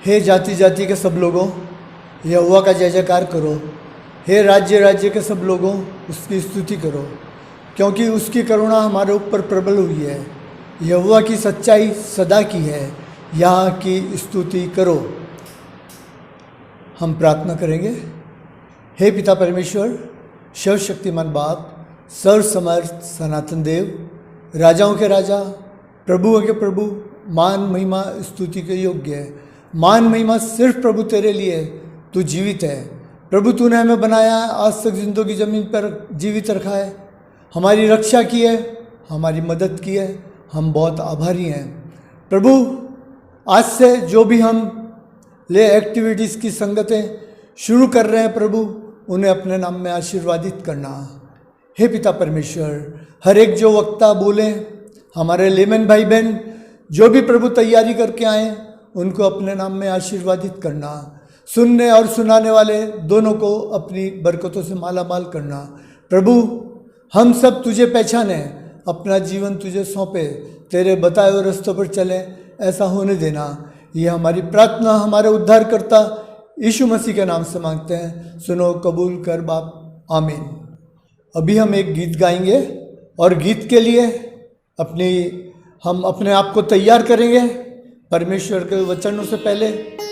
हे जाति जाति के सब लोगों, यहोवा का जय जयकार करो। हे राज्य राज्य के सब लोगों, उसकी स्तुति करो, क्योंकि उसकी करुणा हमारे ऊपर प्रबल हुई है। यहोवा की सच्चाई सदा की है, यहाँ की स्तुति करो। हम प्रार्थना करेंगे। हे पिता परमेश्वर, सर्वशक्तिमान बाप, सर्वसमर्थ सनातन देव, राजाओं के राजा, प्रभुओं के प्रभु, मान महिमा स्तुति के योग्य है। मान महिमा सिर्फ प्रभु तेरे लिए। तू जीवित है प्रभु, तूने हमें बनाया, आज तक जिंदगी ज़मीन पर जीवित रखा है, हमारी रक्षा की है, हमारी मदद की है। हम बहुत आभारी हैं प्रभु। आज से जो भी हम ले एक्टिविटीज़ की संगतें शुरू कर रहे हैं प्रभु, उन्हें अपने नाम में आशीर्वादित करना। हे पिता परमेश्वर, हर एक जो वक्ता बोले, हमारे लेमन भाई बहन जो भी प्रभु तैयारी करके आए, उनको अपने नाम में आशीर्वादित करना। सुनने और सुनाने वाले दोनों को अपनी बरकतों से माला माल करना। प्रभु हम सब तुझे पहचाने, अपना जीवन तुझे सौंपे, तेरे बताए हुए रास्तों पर चले, ऐसा होने देना। ये हमारी प्रार्थना हमारे उद्धारकर्ता यीशु मसीह के नाम से मांगते हैं। सुनो, कबूल कर बाप, आमीन। अभी हम एक गीत गाएंगे और गीत के लिए हम अपने आप को तैयार करेंगे। परमेश्वर के वचनों से पहले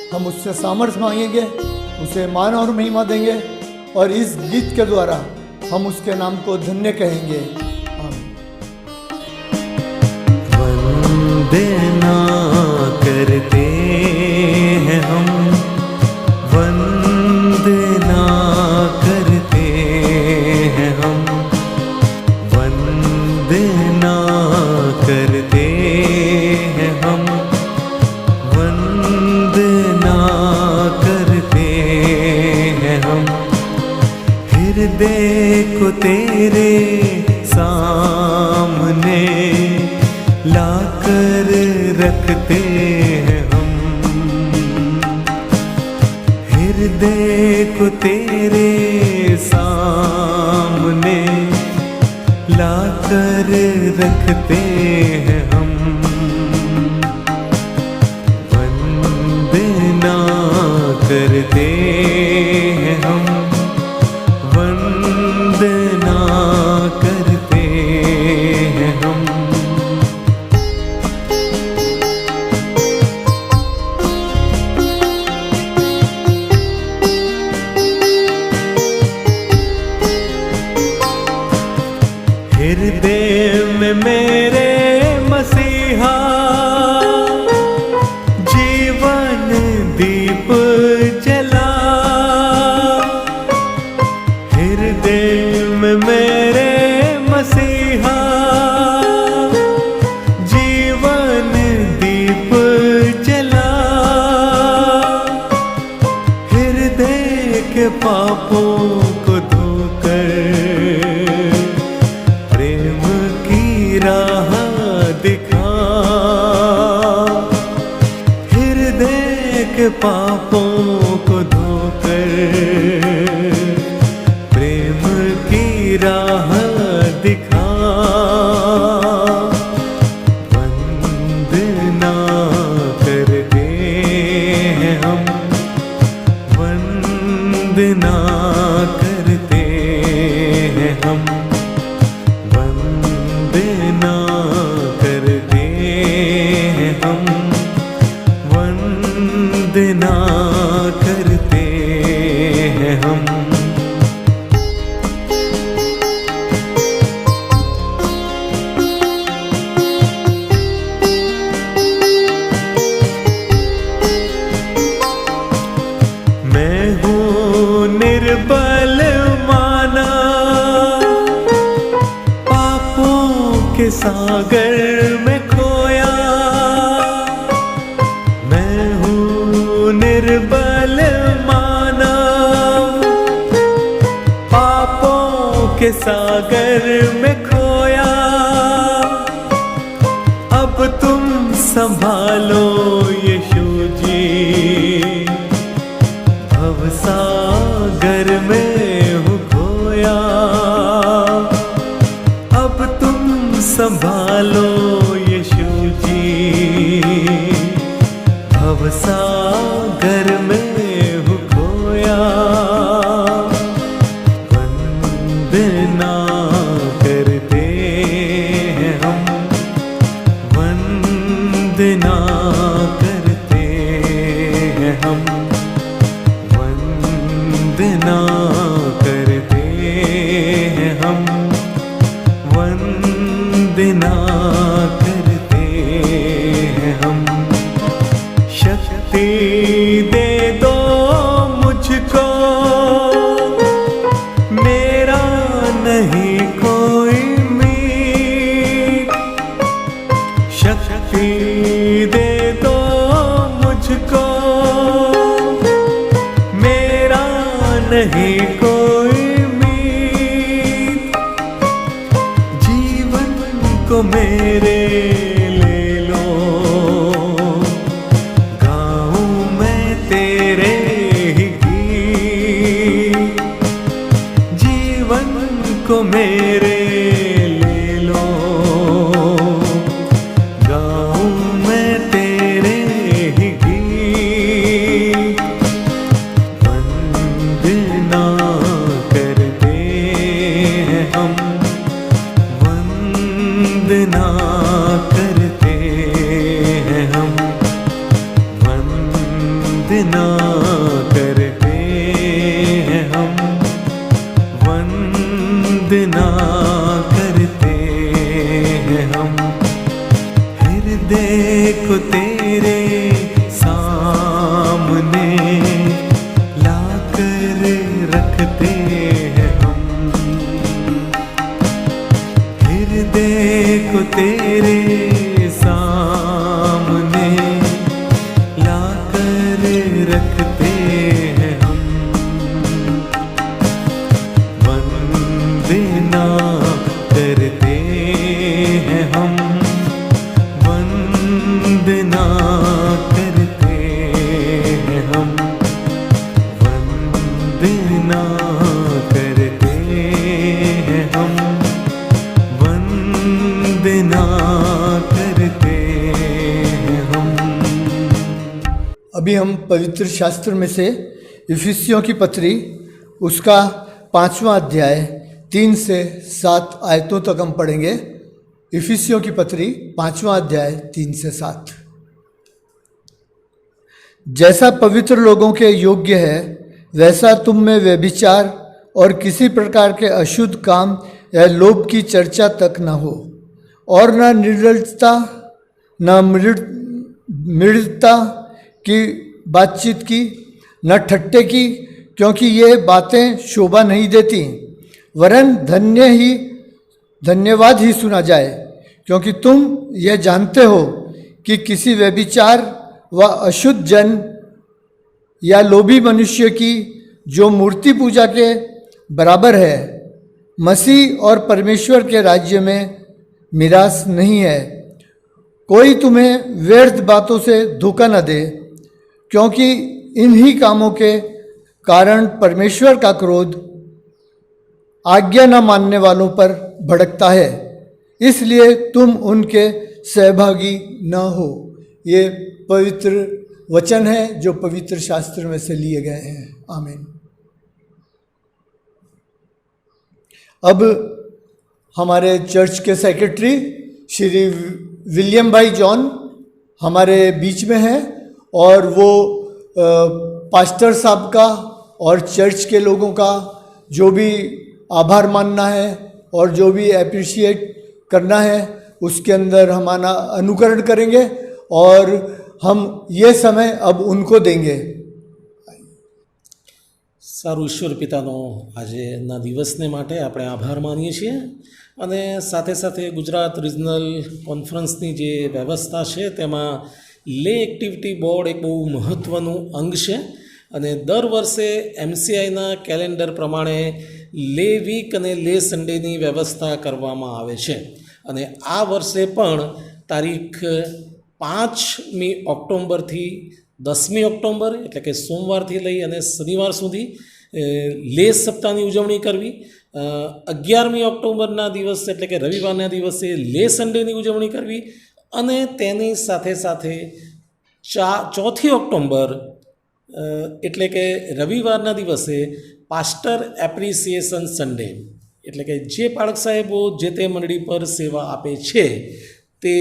हम उससे सामर्थ्य मांगेंगे, उसे मान और महिमा देंगे, और इस गीत के द्वारा हम उसके नाम को धन्य कहेंगे। वंदना करते हैं हम, वंदना करते हैं हम, वंदना करते हैं हम, वंदना करते हैं हम। हृदय को तेरे सामने लाकर रखते हैं हम, हृदय को तेरे सामने लाकर रखते हैं हम। वंदना करते हैं हम, वंदना करते हैं हम। हृदय में मेरे मसीहा जीवन दीप जला, हृदय में मेरे मसीहा जीवन दीप जला। हृदय के पापों को धोकर प्रेम की राह दिखा, हृदय के पापों को धोकर प्रेम की राह दिखा। वंदना करते हैं हम, वंदना करते हैं हम, वंदना करते हैं हम, वंदना करते हैं हम। मैं हूँ निर्बल माना, पापों के सागर में खोया। मैं हूँ निर्बल माना, पापों के सागर में खोया। अब तुम संभालो यीशु जी, भवसागर में हूँ खोया। अब तुम संभालो यीशु जी, भवसागर वंदना करते हैं हम, वंदना करते हैं हम, वंदना करते हैं हम। शक्ति दे दो मुझको, मेरा नहीं कोई मीत। शक्ति दे दो मुझको, मेरा नहीं कोई मीत। जीवन को मेरे ले लो, गाऊं मैं तेरे ही गीत। जीवन को मेरे ले लो, गाऊं मैं तेरे ही गीत। वंदना करते हैं हम, वंदना करते हैं हम, वंदना करते हैं हम, वंदना करते हैं हम। हृदय को तेरे सामने लाकर रखते हैं हम। हृदय को तेरे सामने लाकर रखते हैं हम। वंदना करते हैं हम, वंदना करते हैं हम, वंदना करते हैं हम, वंदना करते हैं हम। अभी हम पवित्र शास्त्र में से इफिसियों की पत्री उसका 5वां अध्याय 3 से 7 आयतों तक हम पढ़ेंगे। इफिसियों की पत्री 5वां अध्याय 3 से 7। जैसा पवित्र लोगों के योग्य है, वैसा तुम में व्यभिचार और किसी प्रकार के अशुद्ध काम या लोभ की चर्चा तक न हो, और न निर्लजता, न मृदता की बातचीत की, न ठट्टे की, क्योंकि ये बातें शोभा नहीं देती। वरन धन्यवाद ही सुना जाए, क्योंकि तुम यह जानते हो कि किसी व्यभिचार व अशुद्ध जन या लोभी मनुष्य की जो मूर्ति पूजा के बराबर है, मसीह और परमेश्वर के राज्य में मिरास नहीं है। कोई तुम्हें व्यर्थ बातों से धोखा न दे, क्योंकि इन्हीं कामों के कारण परमेश्वर का क्रोध आज्ञा न मानने वालों पर भड़कता है। इसलिए तुम उनके सहभागी न हो। ये पवित्र वचन है जो पवित्र शास्त्र में से लिए गए हैं। आमीन। अब हमारे चर्च के सेक्रेटरी श्री विलियम भाई जॉन हमारे बीच में हैं, और वो पास्टर साहब का और चर्च के लोगों का जो भी आभार मानना है और जो भी एप्रिशिएट करना है, उसके अंदर हमारा अनुकरण करेंगे, और हम ये समय अब उनको देंगे। સારું, ઈશ્વર પિતાનો આજના દિવસને માટે આપણે આભાર માનીએ છીએ, અને સાથે સાથે ગુજરાત રિજનલ કોન્ફરન્સની જે વ્યવસ્થા છે તેમાં લે એક્ટિવિટી બોર્ડ એક બહુ મહત્ત્વનું અંગ છે, અને દર વર્ષે MCIના કેલેન્ડર પ્રમાણે લે વીક અને લે સન્ડેની વ્યવસ્થા કરવામાં આવે છે, અને આ વર્ષે પણ તારીખ 5મી ઓક્ટોબરથી 10મી ઓક્ટોબર એટલે કે સોમવારથી લઈ અને શનિવાર સુધી લે સપ્તાહની ઉજવણી કરવી, 11મી ઓક્ટોબરના દિવસ એટલે કે રવિવારના દિવસે લે સન્ડેની ઉજવણી કરવી, અને તેની સાથે સાથે 4મી ઓક્ટોબર એટલે કે રવિવારના દિવસે પાસ્ટર એપ્રિસિએશન સન્ડે એટલે કે જે પાળક સાહેબો જે તે મંડળી પર સેવા આપે છે તે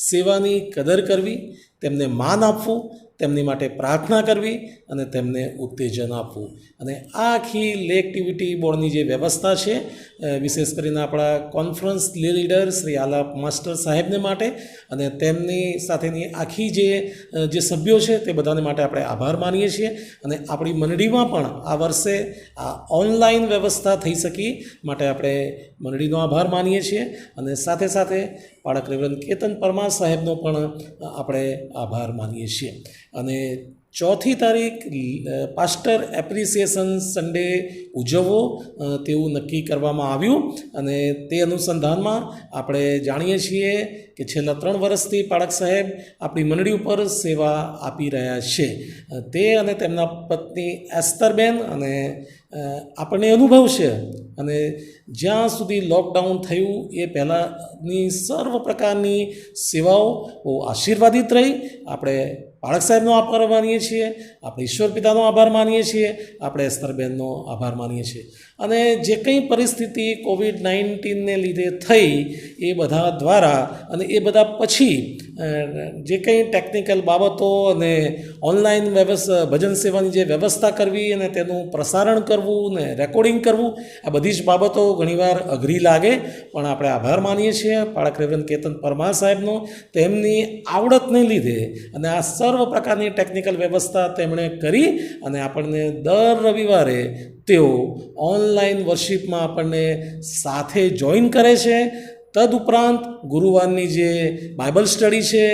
સેવાની કદર કરવી, તેમને માન આપવું, તેમની માટે પ્રાર્થના કરવી અને તેમને ઉત્તેજન આપવું. અને આ આખી લે એક્ટિવિટી બોર્ડની જે વ્યવસ્થા છે, વિશેષ કરીને આપણા conference leader Shri Alap master સાહેબને માટે અને તેમની સાથેની આખી જે સભ્યો છે તે બધાને માટે આપણે આભાર માનીએ છીએ. અને આપણી મંડળીમાં પણ આ વર્ષે આ ઓનલાઈન વ્યવસ્થા થઈ શકી માટે આપણે મંડળીનો આભાર માનીએ છીએ. અને સાથે સાથે બાળક રેવરન્ડ કેતન પરમાર સાહેબનો પણ આપણે આભાર માનીએ છીએ. અને 4મી તારીખ પાસ્ટર એપ્રિસિએશન સન્ડે ઉજવવો તેવું નક્કી કરવામાં આવ્યું. અને તે અનુસંધાનમાં આપણે જાણીએ છીએ કે છેલ્લા 3 વર્ષથી પાળક સાહેબ આપણી મંડળી ઉપર સેવા આપી રહ્યા છે. તે અને તેમના પત્ની એસ્તરબેન અને આપણને અનુભવ છે. અને જ્યાં સુધી લોકડાઉન થયું એ પહેલાંની સર્વ પ્રકારની સેવાઓ બહુ આશીર્વાદિત રહી. આપણે બાળક સાહેબનો આભાર માનીએ છીએ, આપણે ઈશ્વર પિતાનો આભાર માનીએ છીએ, આપણે એસ્તરબેનનો આભાર માનીએ છીએ. અને જે કંઈ પરિસ્થિતિ કોવિડ-19ને લીધે થઈ એ બધા દ્વારા અને એ બધા પછી જે કંઈ ટેકનિકલ બાબતો અને ઓનલાઈન ભજન સેવાની જે વ્યવસ્થા કરવી અને તેનું પ્રસારણ કરવું ને રેકોર્ડિંગ કરવું, આ બધી જ બાબતો ઘણીવાર અઘરી લાગે, પણ આપણે આભાર માનીએ છીએ બાળક રેવરન્ડ કેતન પરમાર સાહેબનો. તેમની આવડતને લીધે અને આ સર્વ પ્રકારની ટેકનિકલ વ્યવસ્થા તેમણે કરી અને આપણને દર રવિવારે તેઓ ઓનલાઈન વર્શિપમાં આપણને સાથે જોઈન કરે છે. તદુપરાંત ગુરુવારની જે બાઇબલ સ્ટડી છે,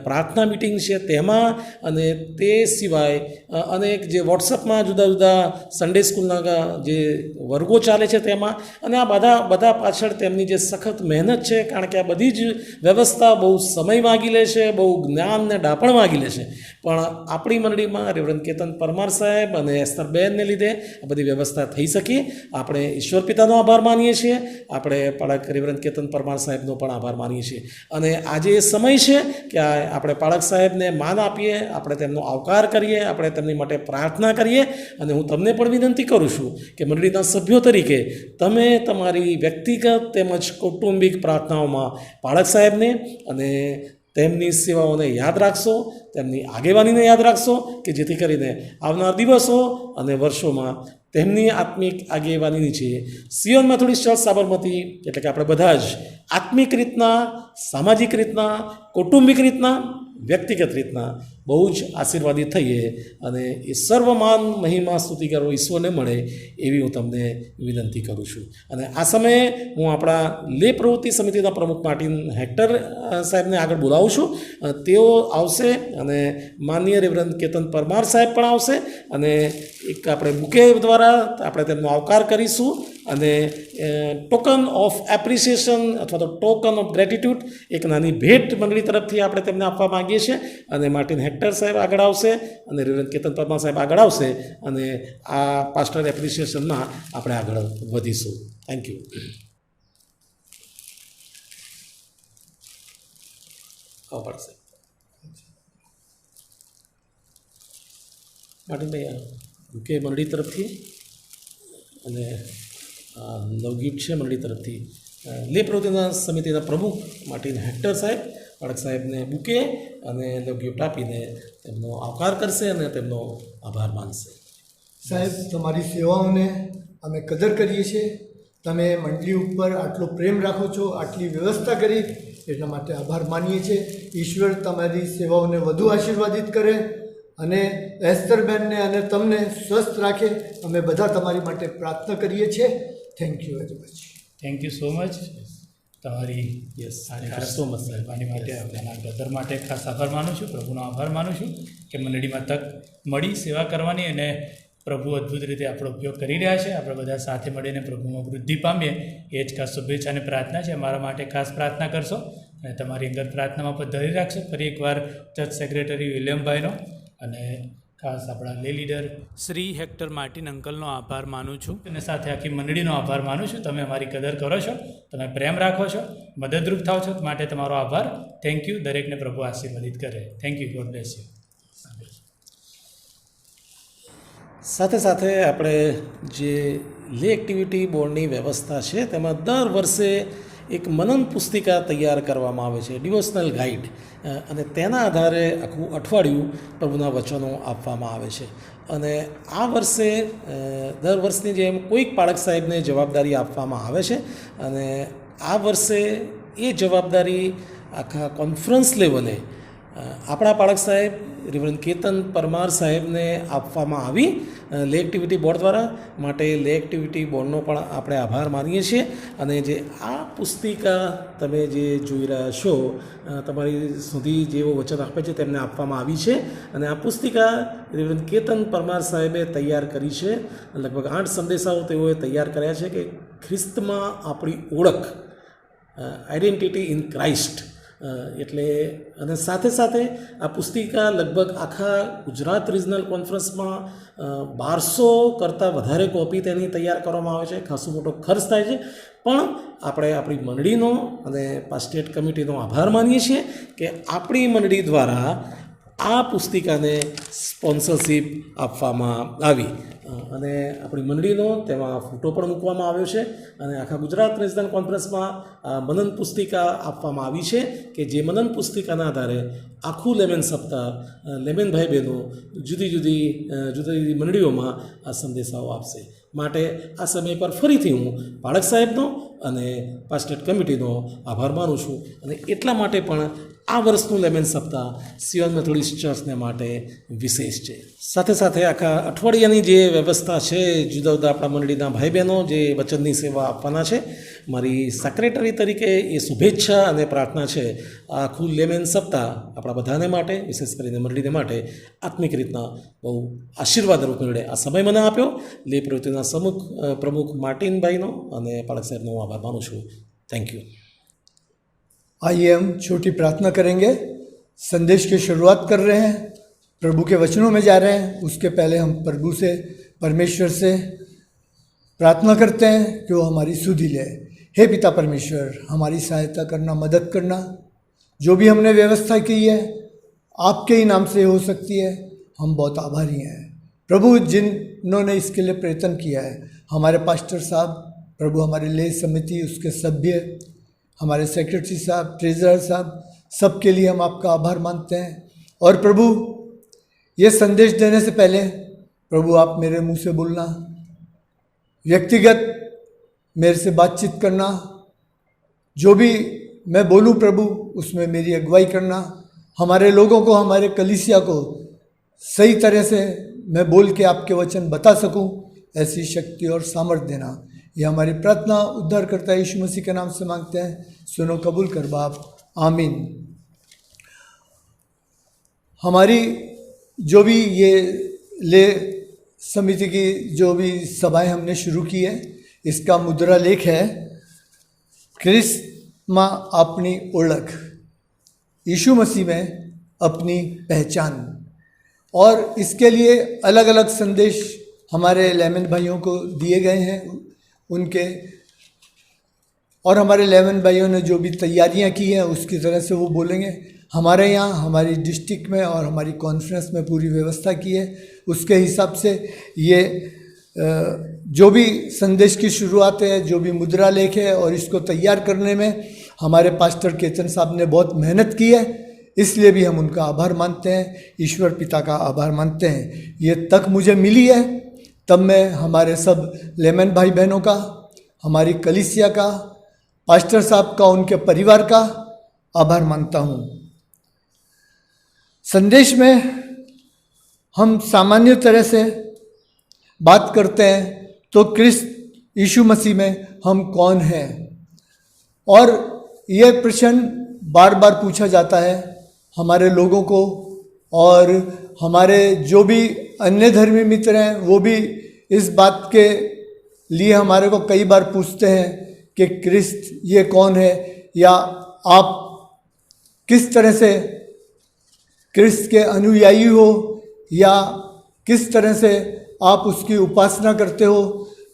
પ્રાર્થના મિટિંગ છે તેમાં, અને તે સિવાય અનેક જે વોટ્સઅપમાં જુદા જુદા સન્ડે સ્કૂલના જે વર્ગો ચાલે છે તેમાં. અને આ બધા પાછળ તેમની જે સખત મહેનત છે, કારણ કે આ બધી જ વ્યવસ્થા બહુ સમય માગી લે છે, બહુ જ્ઞાન ને ડાપણ માગી લે છે. પણ આપણી મંડળીમાં રેવરન્ડ કેતન પરમાર સાહેબ અને એસ્તરબેનને લીધે આ બધી વ્યવસ્થા થઈ શકી. આપણે ઈશ્વર પિતાનો આભાર માનીએ છીએ, આપણે બાળક રેવરન્ડ કેતન પરમાર સાહેબનો પણ આભાર માનીએ છીએ. અને આજે એ સમય છે કે આપણે બાળક સાહેબને માન આપીએ, આપણે તેમનો આવકાર કરીએ, આપણે તેમની માટે પ્રાર્થના કરીએ. અને હું તમને પણ વિનંતી કરું છું કે મંડળીના સભ્યો તરીકે તમે તમારી વ્યક્તિગત તેમજ કૌટુંબિક પ્રાર્થનાઓમાં બાળક સાહેબને અને તેમની સેવાઓને યાદ રાખશો, તેમની આગેવાનીને યાદ રાખશો, કે જેથી કરીને આવનાર દિવસો અને વર્ષોમાં તેમની આત્મિક આગેવાની નીચે સિયોન મેથોડિસ્ટ ચર્ચ સાબરમતી, એટલે કે આપણે બધા જ આત્મિક રીતના, સામાજિક રીતના, કૌટુંબિક રીતના, વ્યક્તિગત રીતના બહુ જ આશીર્વાદિત થઈએ અને એ સર્વમાન મહિમા સ્તુતિકારો ઈશ્વરને મળે એવી હું તમને વિનંતી કરું છું. અને આ સમયે હું આપણા લે પ્રવૃત્તિ સમિતિના પ્રમુખ માર્ટિન હેક્ટર સાહેબને આગળ બોલાવું છું. તેઓ આવશે અને માનનીય રેવરન્ડ કેતન પરમાર સાહેબ પણ આવશે અને એક આપણે બુકે દ્વારા આપણે તેમનો આવકાર કરીશું. અને ટોકન ઓફ એપ્રિસિએશન અથવા તો ટોકન ઓફ ગ્રેટિટ્યૂડ, એક નાની ભેટ મંડળી તરફથી આપણે તેમને આપવા માગીએ છીએ. અને માર્ટિન હેક્ટર સાહેબ આગળ આવશે અને રેવરન્ડ કેતન પરમાર સાહેબ આગળ આવશે અને આ પાસ્ટર એપ્રિસિએશનમાં આપણે આગળ વધીશું. Thank you. પડશે માર્ટિનભાઈ, બુકે મંડળી તરફથી અને લવ ગિફ્ટ છે મંડળી તરફથી. લે પ્રવૃત્તિના સમિતિના પ્રમુખ માર્ટિન હેક્ટર સાહેબ બાળક સાહેબને બુકે અને લવ ગિફ્ટ આપીને તેમનો આવકાર કરશે અને તેમનો આભાર માનશે. સાહેબ, તમારી સેવાઓને અમે કદર કરીએ છીએ. તમે મંડળી ઉપર આટલો પ્રેમ રાખો છો, આટલી વ્યવસ્થા કરી, એટલા માટે આભાર માનીએ છીએ. ઈશ્વર તમારી સેવાઓને વધુ આશીર્વાદિત કરે અને એસ્તરબેનને અને તમને સ્વસ્થ રાખે. અમે બધા તમારી માટે પ્રાર્થના કરીએ છીએ. Thank you very much. Thank you so much. તમારી સો મચ મહેરબાની માટે આપણા બ્રધર માટે ખાસ આભાર માનું છું, પ્રભુનો આભાર માનું છું કે મંડળીમાં તક મળી સેવા કરવાની અને પ્રભુ અદ્ભુત રીતે આપણો ઉપયોગ કરી રહ્યા છે. આપણે બધા સાથે મળીને પ્રભુમાં વૃદ્ધિ પામીએ એ જ ખાસ શુભેચ્છા અને પ્રાર્થના છે. અમારા માટે ખાસ પ્રાર્થના કરશો અને તમારી અંગત પ્રાર્થનામાં પણ ધરી રાખશો. ફરી એકવાર ચર્ચ સેક્રેટરી વિલિયમભાઈનો અને ખાસ આપણા લે લીડર શ્રી હેક્ટર માર્ટિન અંકલનો આભાર માનું છું અને સાથે આખી મંડળીનો આભાર માનું છું. તમે અમારી કદર કરો છો, તમે પ્રેમ રાખો છો, મદદરૂપ થાવ છો, માટે તમારો આભાર. Thank you. દરેકને પ્રભુ આશીર્વાદિત કરે. Thank you. God bless you. સાથે સાથે આપણે જે લે એક્ટિવિટી બોર્ડની વ્યવસ્થા છે તેમાં દર વર્ષે એક મનન પુસ્તિકા તૈયાર કરવામાં આવે છે, ડિવોશનલ ગાઈડ, અને તેના આધારે આખું અઠવાડિયું પ્રભુના વચનો આપવામાં આવે છે. અને આ વર્ષે દર વર્ષની જેમ કોઈક પાળક સાહેબને જવાબદારી આપવામાં આવે છે, અને આ વર્ષે એ જવાબદારી આખા કોન્ફરન્સ લેવલે આપણા પાળક સાહેબ રિવરન્ડ કેતન પરમાર સાહેબને આપવામાં આવી લે એક્ટિવિટી બોર્ડ દ્વારા. માટે લે એક્ટિવિટી બોર્ડનો પણ આપણે આભાર માનીએ છીએ. અને જે આ પુસ્તિકા તમે જે જોઈ રહ્યા છો, તમારી સુધી જેઓ વચન આપે છે તેમને આપવામાં આવી છે. અને આ પુસ્તિકા રિવરન્ડ કેતન પરમાર સાહેબે તૈયાર કરી છે. લગભગ 8 સંદેશાઓ તેઓએ તૈયાર કર્યા છે કે ખ્રિસ્તમાં આપણી ઓળખ, આઈડેન્ટિટી ઇન ક્રાઇસ્ટ. એટલે અને સાથે સાથે આ પુસ્તિકા લગભગ આખા ગુજરાત રિજનલ કોન્ફરન્સમાં 1200 કરતાં વધારે કોપી તેની તૈયાર કરવામાં આવે છે. ખાસો મોટો ખર્ચ થાય છે, પણ આપણે આપણી મંડળીનો અને સ્ટેટ કમિટીનો આભાર માનીએ છીએ કે આપણી મંડળી દ્વારા આ પુસ્તિકાને સ્પોન્સરશીપ આપવામાં આવી. અને આપણી મંડળીનો તેમાં ફોટો પણ મૂકવામાં આવ્યો છે. અને આખા ગુજરાત નેશનલ કોન્ફરન્સમાં મનન પુસ્તિકા આપવામાં આવી છે કે જે મનન પુસ્તિકાના આધારે આખું લેમેન સપ્તાહ લેમેન ભાઈ બહેનો જુદી જુદી મંડળીઓમાં આ સંદેશાઓ આપશે. માટે આ સમય પર ફરીથી હું પાળક સાહેબનો અને સ્ટેટ કમિટીનો આભાર માનું છું. અને એટલા માટે પણ આ વર્ષનું લેમેન સપ્તાહ સિયોન મેથોડિસ્ટ ચર્ચને માટે વિશેષ છે. સાથે સાથે આખા અઠવાડિયાની જે વ્યવસ્થા છે, જુદા જુદા આપણા મંડળીના ભાઈ બહેનો જે વચનની સેવા આપવાના છે, મારી સેક્રેટરી તરીકે એ શુભેચ્છા અને પ્રાર્થના છે આ આખું લેમેન સપ્તાહ આપણા બધાને માટે, વિશેષ કરીને મંડળીને માટે આત્મિક રીતના બહુ આશીર્વાદરૂપ નીવડે. આ સમય મને આપ્યો લે પ્રવૃત્તિના પ્રમુખ માર્ટિનભાઈનો અને પાળક સાહેબનો હું આભાર માનું છું. Thank you. आइए हम छोटी प्रार्थना करेंगे. संदेश की शुरुआत कर रहे हैं, प्रभु के वचनों में जा रहे हैं. उसके पहले हम प्रभु से, परमेश्वर से प्रार्थना करते हैं कि वो हमारी सुधि ले. हे पिता परमेश्वर, हमारी सहायता करना, मदद करना. जो भी हमने व्यवस्था की है आपके ही नाम से हो सकती है. हम बहुत आभारी हैं प्रभु जिन्होंने इसके लिए प्रयत्न किया है. हमारे पास्टर साहब, प्रभु हमारे ले समिति, उसके सभ्य, हमारे सेक्रेटरी साहब, ट्रेजरर साहब, सबके लिए हम आपका आभार मानते हैं. और प्रभु ये संदेश देने से पहले प्रभु आप मेरे मुंह से बोलना, व्यक्तिगत मेरे से बातचीत करना. जो भी मैं बोलूं प्रभु उसमें मेरी अगुवाई करना. हमारे लोगों को, हमारे कलीसिया को सही तरह से मैं बोल के आपके वचन बता सकूं, ऐसी शक्ति और सामर्थ्य देना. ये हमारी प्रार्थना उद्धार करता यीशु मसीह के नाम से मांगते हैं. सुनो, कबूल कर बाप, आमीन. हमारी जो भी ये ले समिति की जो भी सभाएं हमने शुरू की है, इसका मुद्रा लेख है क्रिस्त माँ अपनी ओळख, यीशु मसीह में अपनी पहचान. और इसके लिए अलग अलग संदेश हमारे लेमन भाइयों को दिए गए हैं उनके, और हमारे लेमन भाइयों ने जो भी तैयारियां की हैं उसकी तरह से वो बोलेंगे. हमारे यहाँ, हमारी डिस्ट्रिक्ट में और हमारी कॉन्फ्रेंस में पूरी व्यवस्था की है. उसके हिसाब से ये जो भी संदेश की शुरुआत है, जो भी मुद्रा लेख है, और इसको तैयार करने में हमारे पास्टर केतन साहब ने बहुत मेहनत की है. इसलिए भी हम उनका आभार मानते हैं, ईश्वर पिता का आभार मानते हैं. ये तक मुझे मिली है, तब मैं हमारे सब लेमन भाई बहनों का, हमारी कलीसिया का, पास्टर साहब का, उनके परिवार का आभार मानता हूँ. संदेश में हम सामान्य तरह से बात करते हैं तो क्रिस्त यीशु मसीह में हम कौन हैं, और यह प्रश्न बार बार पूछा जाता है हमारे लोगों को. और हमारे जो भी अन्य धर्मी मित्र हैं वो भी इस बात के लिए हमारे को कई बार पूछते हैं कि क्रिस्त ये कौन है, या आप किस तरह से क्रिस्त के अनुयायी हो, या किस तरह से आप उसकी उपासना करते हो.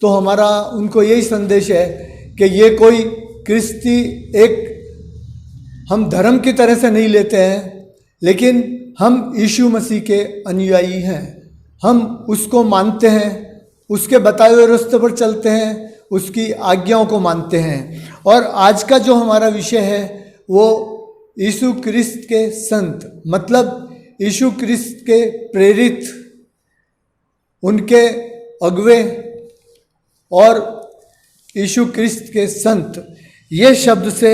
तो हमारा उनको यही संदेश है कि ये कोई क्रिस्ती एक हम धर्म की तरह से नहीं लेते हैं, लेकिन हम यीशु मसीह के अनुयायी हैं. हम उसको मानते हैं, उसके बताए हुए रास्ते पर चलते हैं, उसकी आज्ञाओं को मानते हैं। और आज का जो हमारा विषय है वो यीशु क्रिस्त के संत, मतलब यीशु क्रिस्त के प्रेरित, उनके अगुवे और यीशु क्रिस्त के संत, ये शब्द से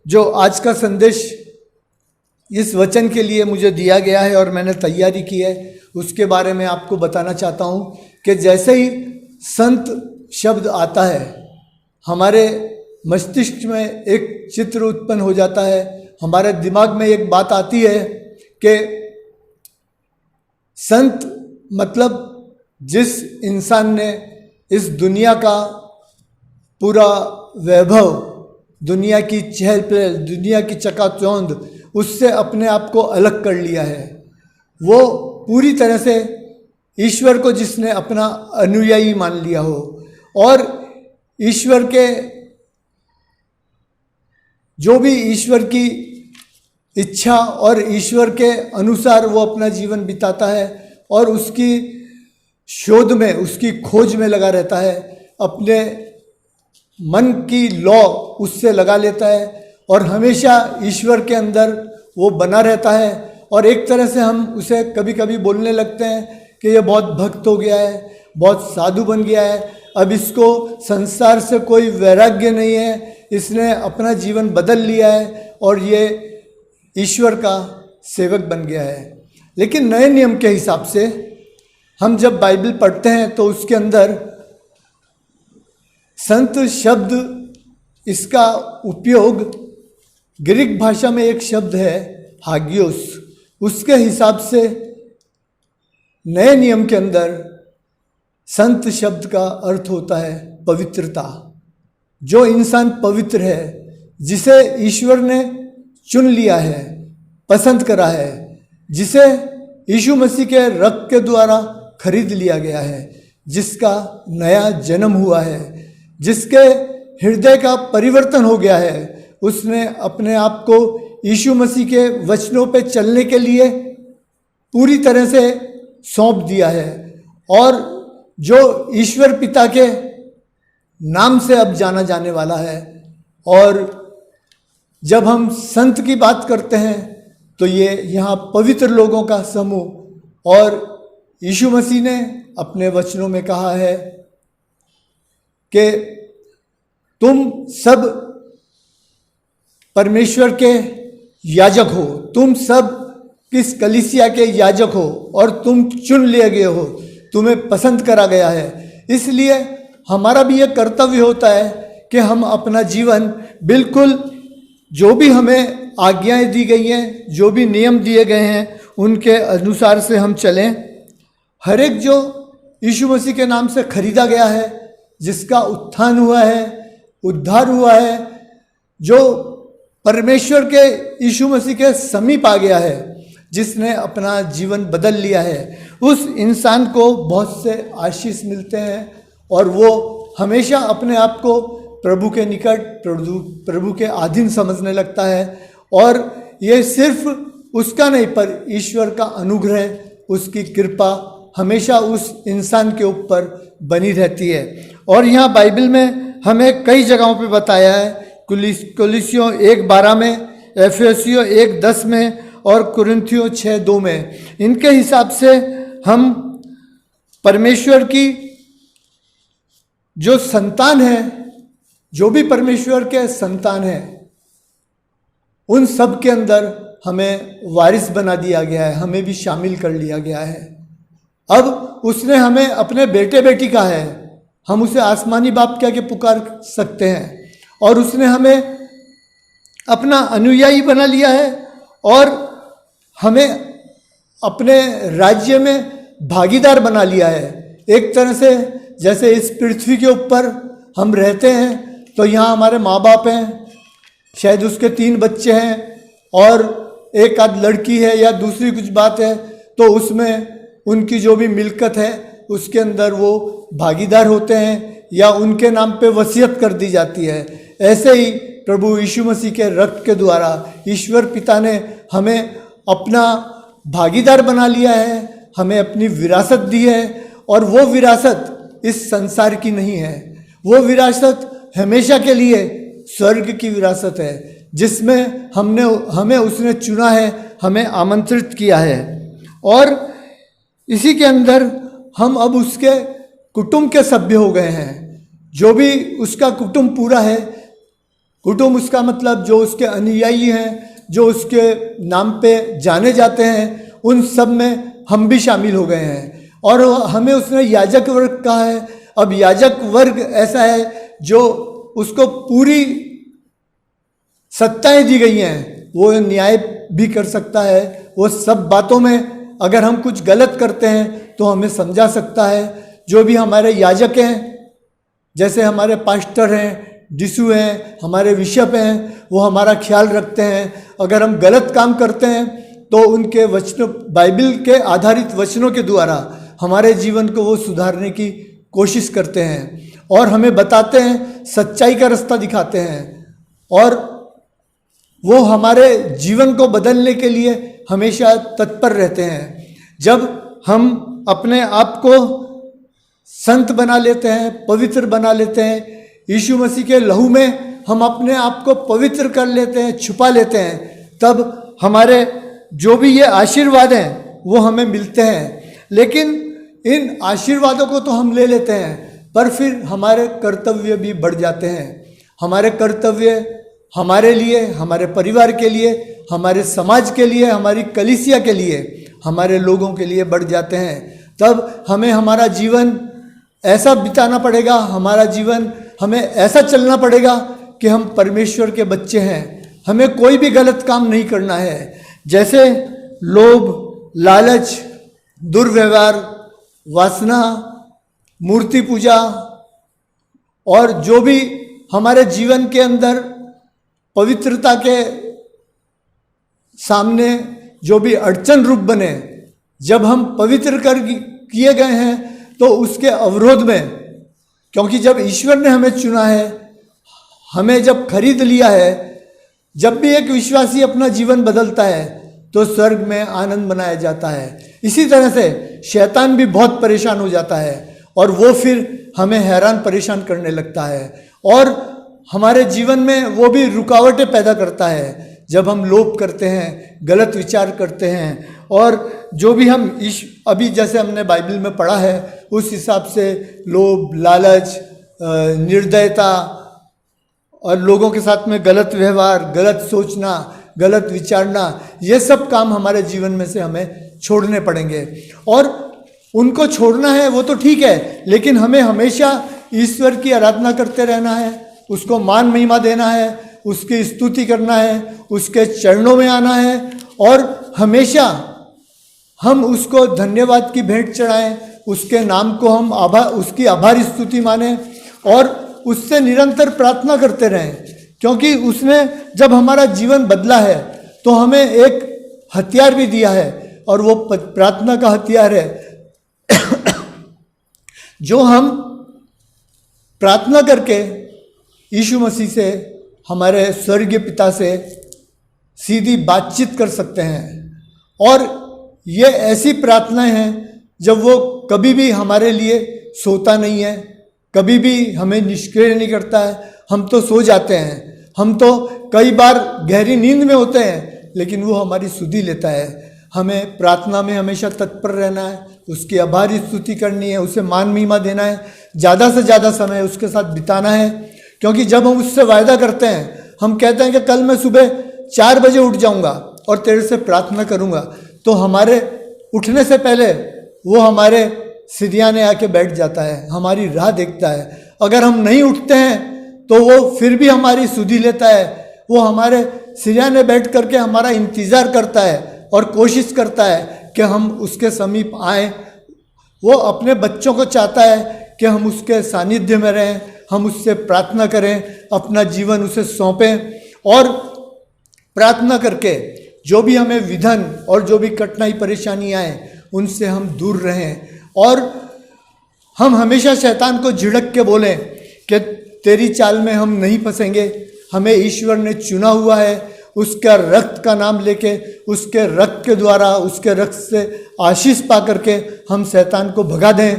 जो आज का संदेश इस वचन के लिए मुझे दिया गया है और मैंने तैयारी की है, उसके बारे में आपको बताना चाहता हूँ कि जैसे ही संत शब्द आता है हमारे मस्तिष्क में एक चित्र उत्पन्न हो जाता है, हमारे दिमाग में एक बात आती है कि संत मतलब जिस इंसान ने इस दुनिया का पूरा वैभव, दुनिया की चहल पहल, दुनिया की चकाचौंध, उससे अपने आप को अलग कर लिया है, वो पूरी तरह से ईश्वर को जिसने अपना अनुयायी मान लिया हो और ईश्वर के जो भी ईश्वर की इच्छा और ईश्वर के अनुसार वो अपना जीवन बिताता है और उसकी शोध में, उसकी खोज में लगा रहता है, अपने मन की लौ उससे लगा लेता है और हमेशा ईश्वर के अंदर वो बना रहता है। और एक तरह से हम उसे कभी कभी बोलने लगते हैं कि ये बहुत भक्त हो गया है, बहुत साधु बन गया है, अब इसको संसार से कोई वैराग्य नहीं है, इसने अपना जीवन बदल लिया है और ये ईश्वर का सेवक बन गया है। लेकिन नए नियम के हिसाब से हम जब बाइबल पढ़ते हैं तो उसके अंदर संत शब्द, इसका उपयोग ग्रीक भाषा में एक शब्द है हागियोस, उसके हिसाब से नए नियम के अंदर संत शब्द का अर्थ होता है पवित्रता। जो इंसान पवित्र है, जिसे ईश्वर ने चुन लिया है, पसंद करा है, जिसे यीशु मसीह के रक्त के द्वारा खरीद लिया गया है, जिसका नया जन्म हुआ है, जिसके हृदय का परिवर्तन हो गया है, उसने अपने आप को यीशु मसीह के वचनों पे चलने के लिए पूरी तरह से सौंप दिया है और जो ईश्वर पिता के नाम से अब जाना जाने वाला है। और जब हम संत की बात करते हैं तो ये यहाँ पवित्र लोगों का समूह, और यीशु मसीह ने अपने वचनों में कहा है कि तुम सब परमेश्वर के याजक हो, तुम सब किस कलीसिया के याजक हो और तुम चुन लिए गए हो, तुम्हें पसंद करा गया है। इसलिए हमारा भी ये कर्तव्य होता है कि हम अपना जीवन बिल्कुल जो भी हमें आज्ञाएं दी गई हैं, जो भी नियम दिए गए हैं, उनके अनुसार से हम चलें। हर एक जो यीशु मसीह के नाम से खरीदा गया है, जिसका उत्थान हुआ है, उद्धार हुआ है, जो परमेश्वर के यीशु मसीह के समीप आ गया है, जिसने अपना जीवन बदल लिया है, उस इंसान को बहुत से आशीष मिलते हैं और वो हमेशा अपने आप को प्रभु के निकट, प्रभु के अधीन समझने लगता है। और ये सिर्फ उसका नहीं, पर ईश्वर का अनुग्रह, उसकी कृपा हमेशा उस इंसान के ऊपर बनी रहती है। और यहाँ बाइबल में हमें कई जगहों पे बताया है, कुलिसियों 1:12 में, एफेसियों 1:10 में और कुरिन्थियों 6:2 में। इनके हिसाब से हम परमेश्वर की जो संतान है, जो भी परमेश्वर के संतान हैं, उन सब के अंदर हमें वारिस बना दिया गया है, हमें भी शामिल कर लिया गया है। अब उसने हमें अपने बेटे बेटी कहा है, हम उसे आसमानी बाप कह के पुकार सकते हैं, और उसने हमें अपना अनुयायी बना लिया है और हमें अपने राज्य में भागीदार बना लिया है। एक तरह से जैसे इस पृथ्वी के ऊपर हम रहते हैं तो यहाँ हमारे माँ बाप हैं, शायद उसके 3 बच्चे हैं और एक आध लड़की है या दूसरी कुछ बात है, तो उसमें उनकी जो भी मिल्कत है उसके अंदर वो भागीदार होते हैं या उनके नाम पे वसीयत कर दी जाती है। ऐसे ही प्रभु यीशु मसीह के रक्त के द्वारा ईश्वर पिता ने हमें अपना भागीदार बना लिया है, हमें अपनी विरासत दी है, और वो विरासत इस संसार की नहीं है, वो विरासत हमेशा के लिए स्वर्ग की विरासत है, जिसमें हमें उसने चुना है, हमें आमंत्रित किया है। और इसी के अंदर हम अब उसके कुटुंब के सभ्य हो गए हैं। जो भी उसका कुटुंब पूरा है, कुटुंब उसका मतलब जो उसके अनुयायी हैं, जो उसके नाम पे जाने जाते हैं, उन सब में हम भी शामिल हो गए हैं। और हमें उसने याजक वर्ग कहा है। अब याजक वर्ग ऐसा है जो उसको पूरी सत्ताएं दी गई हैं, वो न्याय भी कर सकता है। वो सब बातों में अगर हम कुछ गलत करते हैं तो हमें समझा सकता है। जो भी हमारे याजक हैं, जैसे हमारे पास्टर हैं, डिसू हैं, हमारे बिशप हैं, वो हमारा ख्याल रखते हैं। अगर हम गलत काम करते हैं तो उनके वचनों, बाइबल के आधारित वचनों के द्वारा हमारे जीवन को वो सुधारने की कोशिश करते हैं और हमें बताते हैं, सच्चाई का रास्ता दिखाते हैं। और वो हमारे जीवन को बदलने के लिए हमेशा तत्पर रहते हैं। जब हम अपने आप को संत बना लेते हैं, पवित्र बना लेते हैं, यीशु मसीह के लहू में हम अपने आप को पवित्र कर लेते हैं, छुपा लेते हैं, तब हमारे जो भी ये आशीर्वाद हैं वो हमें मिलते हैं। लेकिन इन आशीर्वादों को तो हम ले लेते हैं, पर फिर हमारे कर्तव्य भी बढ़ जाते हैं। हमारे कर्तव्य हमारे लिए, हमारे परिवार के लिए, हमारे समाज के लिए, हमारी कलीसिया के लिए, हमारे लोगों के लिए बढ़ जाते हैं। तब हमें हमारा जीवन ऐसा बिताना पड़ेगा, हमारा जीवन हमें ऐसा चलना पड़ेगा कि हम परमेश्वर के बच्चे हैं। हमें कोई भी गलत काम नहीं करना है। जैसे लोभ, लालच, दुर्व्यवहार, वासना, मूर्ति पूजा और जो भी हमारे जीवन के अंदर पवित्रता के सामने जो भी अड़चन रूप बने, जब हम पवित्र कर किए गए हैं तो उसके अवरोध में, क्योंकि जब ईश्वर ने हमें चुना है, हमें जब खरीद लिया है, जब भी एक विश्वासी अपना जीवन बदलता है तो स्वर्ग में आनंद मनाया जाता है। इसी तरह से शैतान भी बहुत परेशान हो जाता है और वो फिर हमें हैरान परेशान करने लगता है और हमारे जीवन में वो भी रुकावटें पैदा करता है। जब हम लोभ करते हैं, गलत विचार करते हैं और जो भी हम अभी जैसे हमने बाइबल में पढ़ा है उस हिसाब से लोभ, लालच, निर्दयता और लोगों के साथ में गलत व्यवहार, गलत सोचना, गलत विचारना, ये सब काम हमारे जीवन में से हमें छोड़ने पड़ेंगे। और उनको छोड़ना है वो तो ठीक है, लेकिन हमें हमेशा ईश्वर की आराधना करते रहना है, उसको मान महिमा देना है, उसकी स्तुति करना है, उसके चरणों में आना है और हमेशा हम उसको धन्यवाद की भेंट चढ़ाएं, उसके नाम को हम उसकी आभारी स्तुति माने और उससे निरंतर प्रार्थना करते रहें। क्योंकि उसने जब हमारा जीवन बदला है तो हमें एक हथियार भी दिया है और वो प्रार्थना का हथियार है जो हम प्रार्थना करके यीशु मसीह से, हमारे स्वर्गीय पिता से सीधी बातचीत कर सकते हैं। और ये ऐसी प्रार्थनाएं हैं जब वो कभी भी हमारे लिए सोता नहीं है, कभी भी हमें निष्क्रिय नहीं करता है। हम तो सो जाते हैं, हम तो कई बार गहरी नींद में होते हैं, लेकिन वो हमारी सुधि लेता है। हमें प्रार्थना में हमेशा तत्पर रहना है, उसकी आभारी स्तुति करनी है, उसे मान महिमा देना है, ज़्यादा से ज़्यादा समय उसके साथ बिताना है। क्योंकि जब हम उससे वायदा करते हैं, हम कहते हैं कि कल मैं सुबह 4 बजे उठ जाऊंगा और तेरे से प्रार्थना करूंगा, तो हमारे उठने से पहले वो हमारे सिरयाने आके बैठ जाता है, हमारी राह देखता है। अगर हम नहीं उठते हैं तो वो फिर भी हमारी सुधि लेता है, वो हमारे सिरयाने बैठ करके हमारा इंतज़ार करता है और कोशिश करता है कि हम उसके समीप आएँ। वो अपने बच्चों को चाहता है कि हम उसके सानिध्य में रहें, हम उससे प्रार्थना करें, अपना जीवन उसे सौंपें और प्रार्थना करके जो भी हमें विघन और जो भी कठिनाई परेशानी आए उनसे हम दूर रहें। और हम हमेशा शैतान को झिड़क के बोलें कि तेरी चाल में हम नहीं फंसेंगे, हमें ईश्वर ने चुना हुआ है। उसका रक्त का नाम लेके, उसके रक्त के द्वारा, उसके रक्त से आशीष पा करके हम शैतान को भगा दें।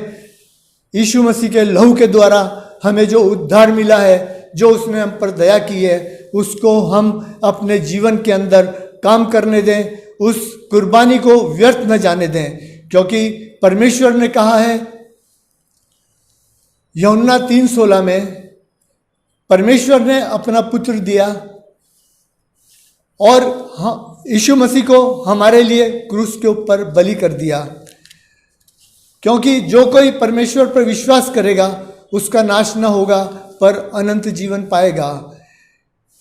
यीशु मसीह के लहू के द्वारा हमें जो उद्धार मिला है, जो उसने हम पर दया की है, उसको हम अपने जीवन के अंदर काम करने दें, उस कुर्बानी को व्यर्थ न जाने दें। क्योंकि परमेश्वर ने कहा है यूहन्ना 3:16 में, परमेश्वर ने अपना पुत्र दिया और यीशु मसीह को हमारे लिए क्रूस के ऊपर बलि कर दिया। क्योंकि जो कोई परमेश्वर पर विश्वास करेगा उसका नाश न होगा पर अनंत जीवन पाएगा।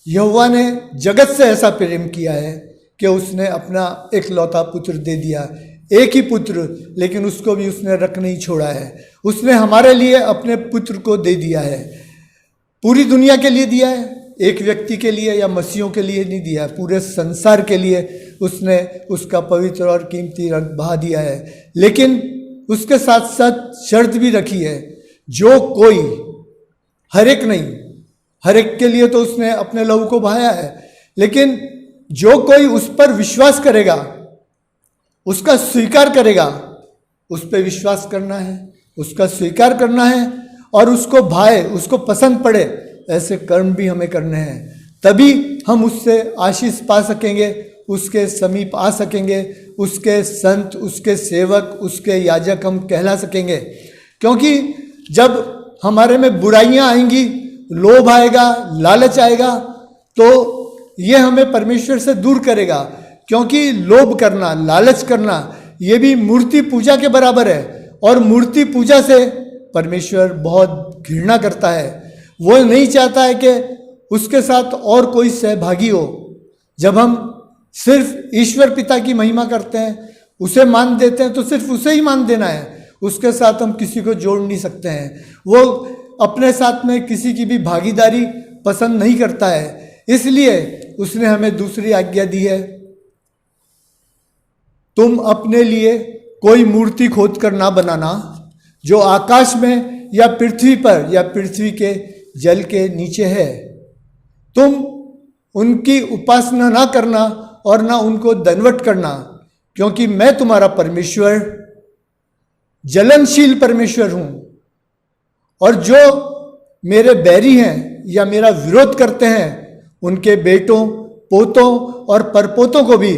यहोवा ने जगत से ऐसा प्रेम किया है कि उसने अपना एकलौता पुत्र दे दिया, एक ही पुत्र, लेकिन उसको भी उसने रख नहीं छोड़ा है। उसने हमारे लिए अपने पुत्र को दे दिया है, पूरी दुनिया के लिए दिया है, एक व्यक्ति के लिए या मसीहों के लिए नहीं दिया है, पूरे संसार के लिए उसने उसका पवित्र और कीमती रक्त बहा दिया है। लेकिन उसके साथ साथ शर्त भी रखी है, जो कोई, हर एक नहीं, हर एक के लिए तो उसने अपने लहू को बहाया है, लेकिन जो कोई उस पर विश्वास करेगा, उसका स्वीकार करेगा, उस पर विश्वास करना है, उसका स्वीकार करना है और उसको भाए, उसको पसंद पड़े, ऐसे कर्म भी हमें करने हैं। तभी हम उससे आशीष पा सकेंगे, उसके समीप आ सकेंगे, उसके संत, उसके सेवक, उसके याजक हम कहला सकेंगे। क्योंकि जब हमारे में बुराइयां आएंगी, लोभ आएगा, लालच आएगा, तो ये हमें परमेश्वर से दूर करेगा। क्योंकि लोभ करना, लालच करना, ये भी मूर्ति पूजा के बराबर है और मूर्ति पूजा से परमेश्वर बहुत घृणा करता है। वो नहीं चाहता है कि उसके साथ और कोई सहभागी हो। जब हम सिर्फ ईश्वर पिता की महिमा करते हैं, उसे मान देते हैं, तो सिर्फ उसे ही मान देना है, उसके साथ हम किसी को जोड़ नहीं सकते हैं। वो अपने साथ में किसी की भी भागीदारी पसंद नहीं करता है, इसलिए उसने हमें दूसरी आज्ञा दी है, तुम अपने लिए कोई मूर्ति खोद कर ना बनाना जो आकाश में या पृथ्वी पर या पृथ्वी के जल के नीचे है। तुम उनकी उपासना ना करना और ना उनको दंडवत करना, क्योंकि मैं तुम्हारा परमेश्वर जलनशील परमेश्वर हूं। और जो मेरे बैरी हैं या मेरा विरोध करते हैं, उनके बेटों, पोतों और परपोतों को भी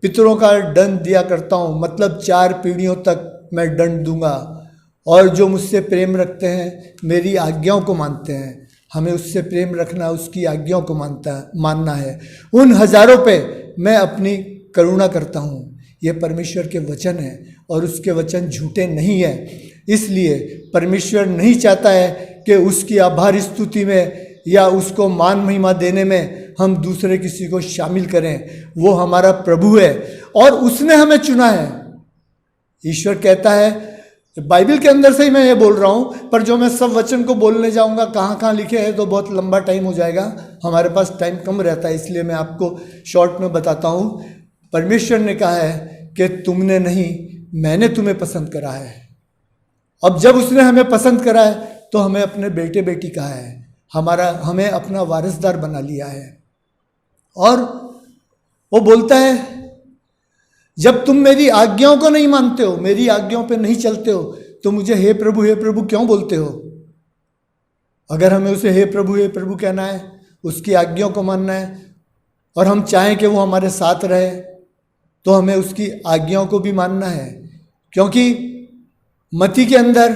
पितरों का दंड दिया करता हूं, मतलब 4 पीढ़ियों तक मैं दंड दूंगा। और जो मुझसे प्रेम रखते हैं, मेरी आज्ञाओं को मानते हैं, हमें उससे प्रेम रखना, उसकी आज्ञाओं को मानना है। उन हजारों पे मैं अपनी करुणा करता हूँ। ये परमेश्वर के वचन हैं और उसके वचन झूठे नहीं हैं। इसलिए परमेश्वर नहीं चाहता है कि उसकी आभार स्तुति में या उसको मान महिमा देने में हम दूसरे किसी को शामिल करें। वो हमारा प्रभु है और उसने हमें चुना है। ईश्वर कहता है, बाइबल के अंदर से ही मैं ये बोल रहा हूँ, पर जो मैं सब वचन को बोलने जाऊँगा, कहाँ कहाँ लिखे हैं, तो बहुत लंबा टाइम हो जाएगा। हमारे पास टाइम कम रहता है, इसलिए मैं आपको शॉर्ट में बताता हूँ। परमेश्वर ने कहा है कि तुमने नहीं, मैंने तुम्हें पसंद करा है। अब जब उसने हमें पसंद करा है तो हमें अपने बेटे बेटी कहा है, हमें अपना वारिसदार बना लिया है। और वो बोलता है, जब तुम मेरी आज्ञाओं को नहीं मानते हो, मेरी आज्ञाओं पे नहीं चलते हो, तो मुझे हे प्रभु क्यों बोलते हो। अगर हमें उसे हे प्रभु कहना है, उसकी आज्ञाओं को मानना है और हम चाहें कि वो हमारे साथ रहे, तो हमें उसकी आज्ञाओं को भी मानना है। क्योंकि मत्ती के अंदर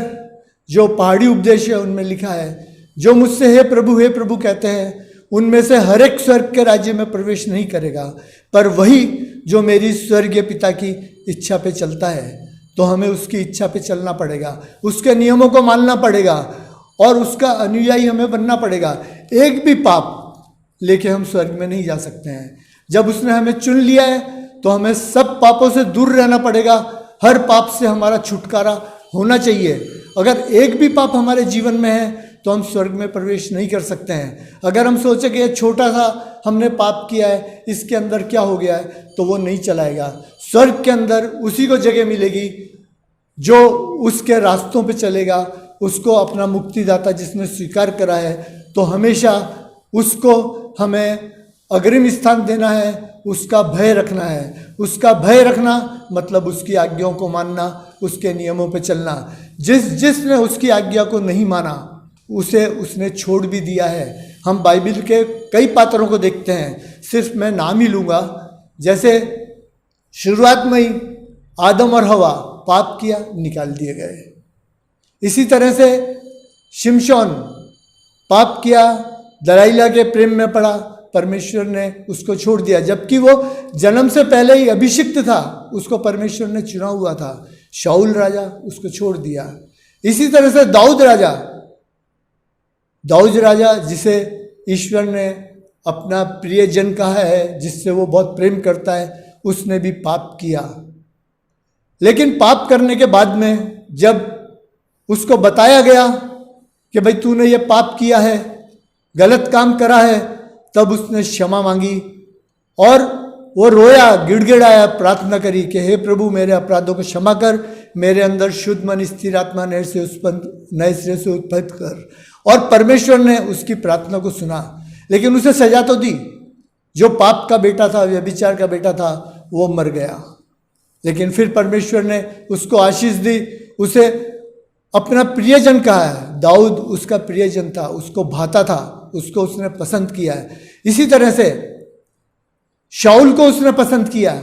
जो पहाड़ी उपदेश है उनमें लिखा है, जो मुझसे हे प्रभु कहते हैं, उनमें से हर एक स्वर्ग के राज्य में प्रवेश नहीं करेगा, पर वही जो मेरी स्वर्गीय पिता की इच्छा पे चलता है। तो हमें उसकी इच्छा पे चलना पड़ेगा, उसके नियमों को मानना पड़ेगा और उसका अनुयायी हमें बनना पड़ेगा। एक भी पाप लेके हम स्वर्ग में नहीं जा सकते हैं। जब उसने हमें चुन लिया है तो हमें सब पापों से दूर रहना पड़ेगा। हर पाप से हमारा छुटकारा होना चाहिए। अगर एक भी पाप हमारे जीवन में है तो हम स्वर्ग में प्रवेश नहीं कर सकते हैं। अगर हम सोचे कि ये छोटा सा हमने पाप किया है, इसके अंदर क्या हो गया है, तो वो नहीं चलाएगा। स्वर्ग के अंदर उसी को जगह मिलेगी जो उसके रास्तों पे चलेगा, उसको अपना मुक्तिदाता जिसने स्वीकार करा है। तो हमेशा उसको हमें अग्रिम स्थान देना है, उसका भय रखना है। उसका भय रखना मतलब उसकी आज्ञाओं को मानना, उसके नियमों पे चलना। जिसने उसकी आज्ञा को नहीं माना उसे उसने छोड़ भी दिया है। हम बाइबल के कई पात्रों को देखते हैं, सिर्फ मैं नाम ही लूँगा। जैसे शुरुआत में ही आदम और हवा पाप किया, निकाल दिए गए। इसी तरह से शिमशोन पाप किया, दलाइला के प्रेम में पड़ा, परमेश्वर ने उसको छोड़ दिया, जबकि वो जन्म से पहले ही अभिषिक्त था, उसको परमेश्वर ने चुना हुआ था। शाऊल राजा उसको छोड़ दिया। इसी तरह से दाऊद राजा जिसे ईश्वर ने अपना प्रियजन कहा है, जिससे वो बहुत प्रेम करता है, उसने भी पाप किया। लेकिन पाप करने के बाद में जब उसको बताया गया कि भाई तूने ये पाप किया है, गलत काम करा है, तब उसने क्षमा मांगी और वो रोया, गिड़गिड़ाया, प्रार्थना करी कि हे प्रभु मेरे अपराधों को क्षमा कर, मेरे अंदर शुद्ध मन स्थिर आत्मा नए सिरे से उत्पन्न कर। और परमेश्वर ने उसकी प्रार्थना को सुना, लेकिन उसे सजा तो दी। जो पाप का बेटा था, व्यभिचार का बेटा था, वो मर गया। लेकिन फिर परमेश्वर ने उसको आशीष दी, उसे अपना प्रियजन कहा है। दाऊद उसका प्रियजन था, उसको भाता था, उसको उसने पसंद किया है। इसी तरह से शाऊल को उसने पसंद किया।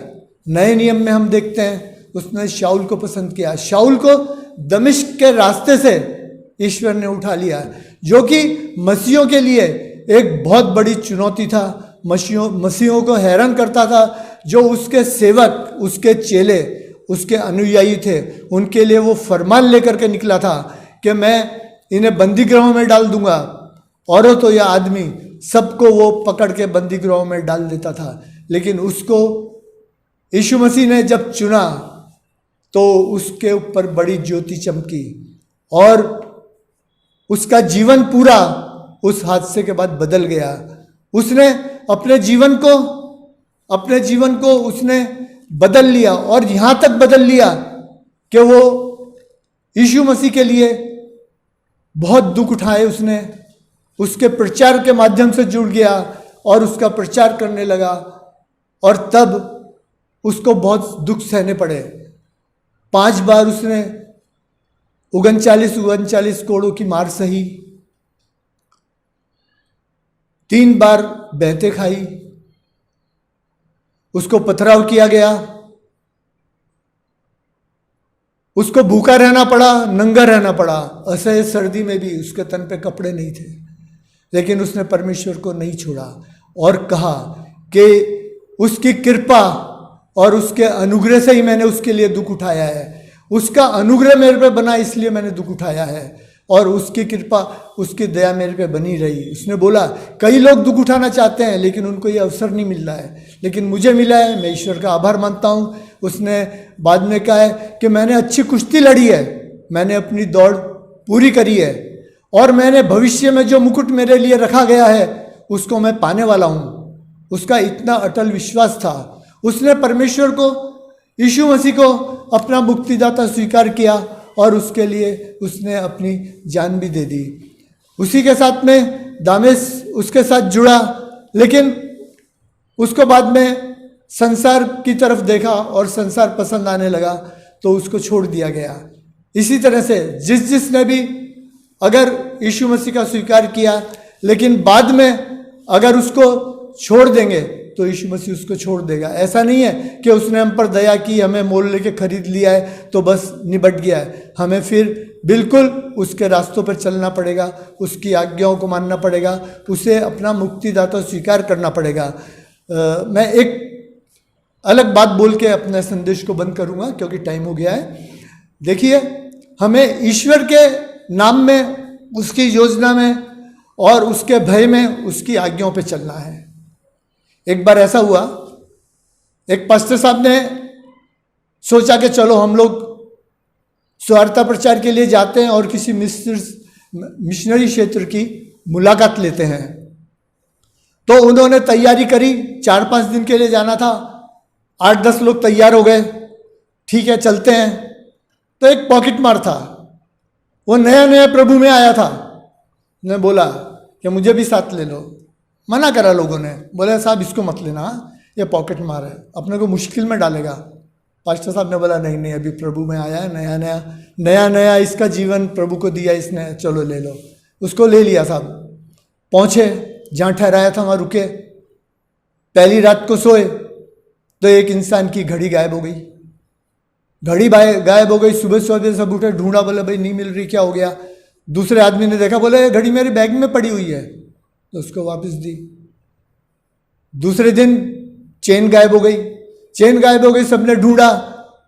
नए नियम में हम देखते हैं उसने शाऊल को पसंद किया। शाऊल को दमिश्क के रास्ते से ईश्वर ने उठा लिया, जो कि मसीहों के लिए एक बहुत बड़ी चुनौती था। मसीहों को हैरान करता था। जो उसके सेवक, उसके चेले, उसके अनुयायी थे, उनके लिए वो फरमान लेकर के निकला था कि मैं इन्हें बंदी गृहों में डाल दूंगा। औरत हो या आदमी, सबको वो पकड़ के बंदी गृहों में डाल देता था। लेकिन उसको यीशु मसीह ने जब चुना तो उसके ऊपर बड़ी ज्योति चमकी और उसका जीवन पूरा उस हादसे के बाद बदल गया। उसने अपने जीवन को उसने बदल लिया और यहाँ तक बदल लिया कि वो यीशु मसीह के लिए बहुत दुख उठाए। उसने उसके प्रचार के माध्यम से जुड़ गया और उसका प्रचार करने लगा, और तब उसको बहुत दुख सहने पड़े। 5 बार उसने 39 कोड़ों की मार सही, 3 बार बेंते खाई, उसको पथराव किया गया, उसको भूखा रहना पड़ा, नंगा रहना पड़ा। असह्य सर्दी में भी उसके तन पे कपड़े नहीं थे, लेकिन उसने परमेश्वर को नहीं छोड़ा और कहा कि उसकी कृपा और उसके अनुग्रह से ही मैंने उसके लिए दुख उठाया है। उसका अनुग्रह मेरे पे बना, इसलिए मैंने दुख उठाया है, और उसकी कृपा, उसकी दया मेरे पे बनी रही। उसने बोला कई लोग दुख उठाना चाहते हैं लेकिन उनको ये अवसर नहीं मिल रहा है, लेकिन मुझे मिला है। मैं ईश्वर का आभार मानता हूँ। उसने बाद में कहा है कि मैंने अच्छी कुश्ती लड़ी है, मैंने अपनी दौड़ पूरी करी है, और मैंने भविष्य में जो मुकुट मेरे लिए रखा गया है उसको मैं पाने वाला हूँ। उसका इतना अटल विश्वास था। उसने परमेश्वर को, यीशु मसीह को अपना मुक्तिदाता स्वीकार किया और उसके लिए उसने अपनी जान भी दे दी। उसी के साथ में दामेस उसके साथ जुड़ा, लेकिन उसको बाद में संसार की तरफ देखा और संसार पसंद आने लगा तो उसको छोड़ दिया गया। इसी तरह से जिसने भी अगर यीशु मसीह का स्वीकार किया लेकिन बाद में अगर उसको छोड़ देंगे तो यीशु मसीह उसको छोड़ देगा। ऐसा नहीं है कि उसने हम पर दया की, हमें मोल लेके खरीद लिया है तो बस निबट गया है। हमें फिर बिल्कुल उसके रास्तों पर चलना पड़ेगा, उसकी आज्ञाओं को मानना पड़ेगा, उसे अपना मुक्तिदाता स्वीकार करना पड़ेगा। मैं एक अलग बात बोल के अपने संदेश को बंद करूंगा क्योंकि टाइम हो गया है। देखिए, हमें ईश्वर के नाम में, उसकी योजना में और उसके भय में उसकी आज्ञाओं पे चलना है। एक बार ऐसा हुआ, एक पास्टर साहब ने सोचा कि चलो हम लोग सुवार्ता प्रचार के लिए जाते हैं और किसी मिशनरी क्षेत्र की मुलाकात लेते हैं। तो उन्होंने तैयारी करी, 4-5 दिन के लिए जाना था। 8-10 लोग तैयार हो गए, ठीक है चलते हैं। तो एक पॉकेट मार था, वो नया नया प्रभु में आया था। ने बोला कि मुझे भी साथ ले लो। मना करा लोगों ने, बोला साहब इसको मत लेना, ये पॉकेट मार है, अपने को मुश्किल में डालेगा। पास्टर साहब ने बोला नहीं अभी प्रभु में आया है, नया नया इसका जीवन प्रभु को दिया इसने, चलो ले लो। उसको ले लिया साहब। पहुँचे जहाँ ठहराया था वहाँ रुके, पहली रात को सोए तो एक इंसान की घड़ी गायब हो गई। घड़ी गायब हो गई। सुबह सुबह सब उठे, ढूंढा, बोले भाई नहीं मिल रही, क्या हो गया। दूसरे आदमी ने देखा, बोले घड़ी मेरे बैग में पड़ी हुई है, तो उसको वापस दी। दूसरे दिन चेन गायब हो गई। चेन गायब हो गई, सबने ढूंढा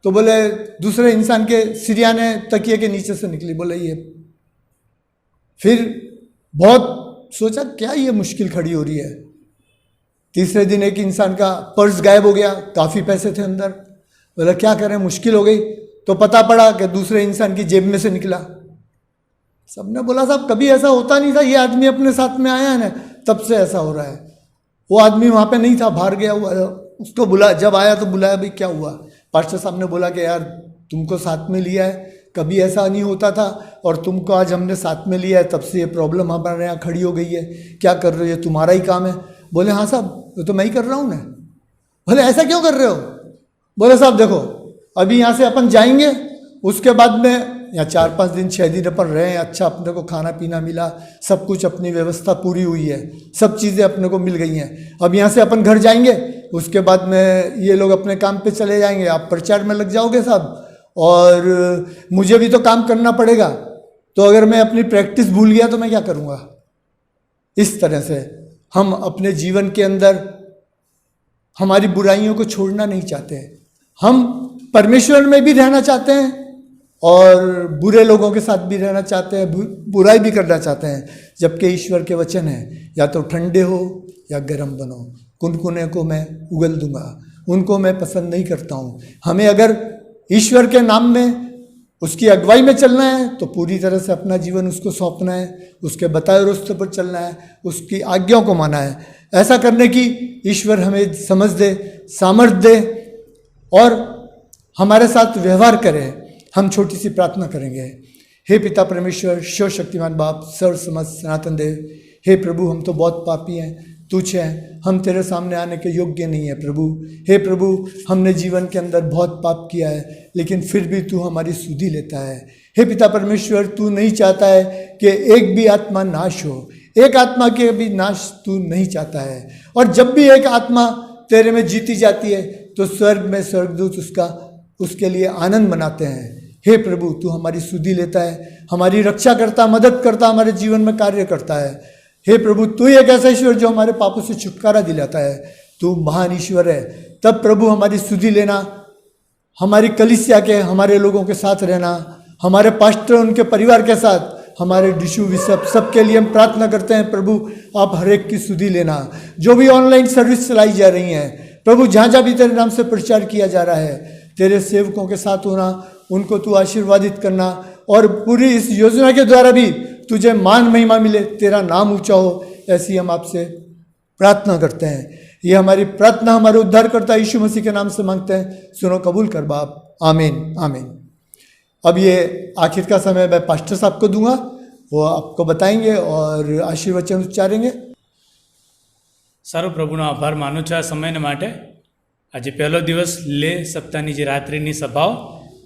तो बोले दूसरे इंसान के सिरयाने तकिए के नीचे से निकली, बोले ये। फिर बहुत सोचा क्या ये मुश्किल खड़ी हो रही है। तीसरे दिन एक इंसान का पर्स गायब हो गया, काफ़ी पैसे थे अंदर। बोला क्या करें, मुश्किल हो गई। तो पता पड़ा कि दूसरे इंसान की जेब में से निकला। सबने बोला साहब कभी ऐसा होता नहीं था, ये आदमी अपने साथ में आया है ना, तब से ऐसा हो रहा है। वो आदमी वहाँ पे नहीं था, बाहर गया हुआ। उसको बुला, जब आया तो बुलाया, भाई क्या हुआ। पास्टर साहब ने बोला कि यार तुमको साथ में लिया है, कभी ऐसा नहीं होता था, और तुमको आज हमने साथ में लिया है, तब से ये प्रॉब्लम हमारे यहाँ खड़ी हो गई है। क्या कर रहे हो, ये तुम्हारा ही काम है। बोले हाँ साहब, तो मैं ही कर रहा हूँ ना। बोले ऐसा क्यों कर रहे हो। बोले साहब देखो, अभी यहाँ से अपन जाएंगे, उसके बाद में या 4-5 दिन 6 दिन अपन रहे, अच्छा अपने को खाना पीना मिला, सब कुछ अपनी व्यवस्था पूरी हुई है, सब चीज़ें अपने को मिल गई हैं। अब यहाँ से अपन घर जाएंगे, उसके बाद में ये लोग अपने काम पे चले जाएंगे, आप प्रचार में लग जाओगे साहब, और मुझे भी तो काम करना पड़ेगा। तो अगर मैं अपनी प्रैक्टिस भूल गया तो मैं क्या करूँगा। इस तरह से हम अपने जीवन के अंदर हमारी बुराइयों को छोड़ना नहीं चाहते। हम परमेश्वर में भी रहना चाहते हैं और बुरे लोगों के साथ भी रहना चाहते हैं, बुराई भी करना चाहते हैं। जबकि ईश्वर के वचन है, या तो ठंडे हो या गर्म बनो, कुनकुने को मैं उगल दूंगा, उनको मैं पसंद नहीं करता हूँ। हमें अगर ईश्वर के नाम में, उसकी अगुवाई में चलना है तो पूरी तरह से अपना जीवन उसको सौंपना है, उसके बताए रास्ते पर चलना है, उसकी आज्ञाओं को माना है। ऐसा करने की ईश्वर हमें समझ दे, सामर्थ्य दे और हमारे साथ व्यवहार करे। हम छोटी सी प्रार्थना करेंगे। हे पिता परमेश्वर, सर्वशक्तिमान बाप, सर्व समझ सनातन देव, हे प्रभु हम तो बहुत पापी हैं, तुच्छ हैं, हम तेरे सामने आने के योग्य नहीं है प्रभु। हे प्रभु, हमने जीवन के अंदर बहुत पाप किया है, लेकिन फिर भी तू हमारी सुधि लेता है। हे पिता परमेश्वर, तू नहीं चाहता है कि एक भी आत्मा नाश हो, एक आत्मा के भी नाश तू नहीं चाहता है। और जब भी एक आत्मा तेरे में जीती जाती है तो स्वर्ग में स्वर्गदूत उसके लिए आनंद मनाते हैं। हे प्रभु, तू हमारी सुधि लेता है, हमारी रक्षा करता, मदद करता, हमारे जीवन में कार्य करता है। हे प्रभु, तू ही एक ऐसा ईश्वर जो हमारे पापों से छुटकारा दिलाता है। तू महान ईश्वर है। तब प्रभु हमारी सुधि लेना, हमारी कलीसिया के, हमारे लोगों के साथ रहना, हमारे पास्टर उनके परिवार के साथ, हमारे डिशु बिशप सबके लिए हम प्रार्थना करते हैं। प्रभु आप हर एक की सुधि लेना। जो भी ऑनलाइन सर्विस चलाई जा रही हैं प्रभु, जहाँ जहाँ भी तेरे नाम से प्रचार किया जा रहा है, तेरे सेवकों के साथ होना, उनको तू आशीर्वादित करना, और पूरी इस योजना के द्वारा भी तुझे मान महिमा मिले, तेरा नाम ऊंचा हो, ऐसी हम आपसे प्रार्थना करते हैं। ये हमारी प्रार्थना हमारे उद्धारकर्ता यीशु मसीह के नाम से मांगते हैं। सुनो, कबूल कर बाप। आमीन आमीन। अब ये आखिर का समय मैं पास्टर साहब को दूंगा, वो आपको बताएंगे और आशीर्वचन उच्चारेंगे। સારું, પ્રભુનો આભાર માનું છું આ સમયને માટે। આજે પહેલો દિવસ લે સપ્તાહની જે રાત્રિની સભાઓ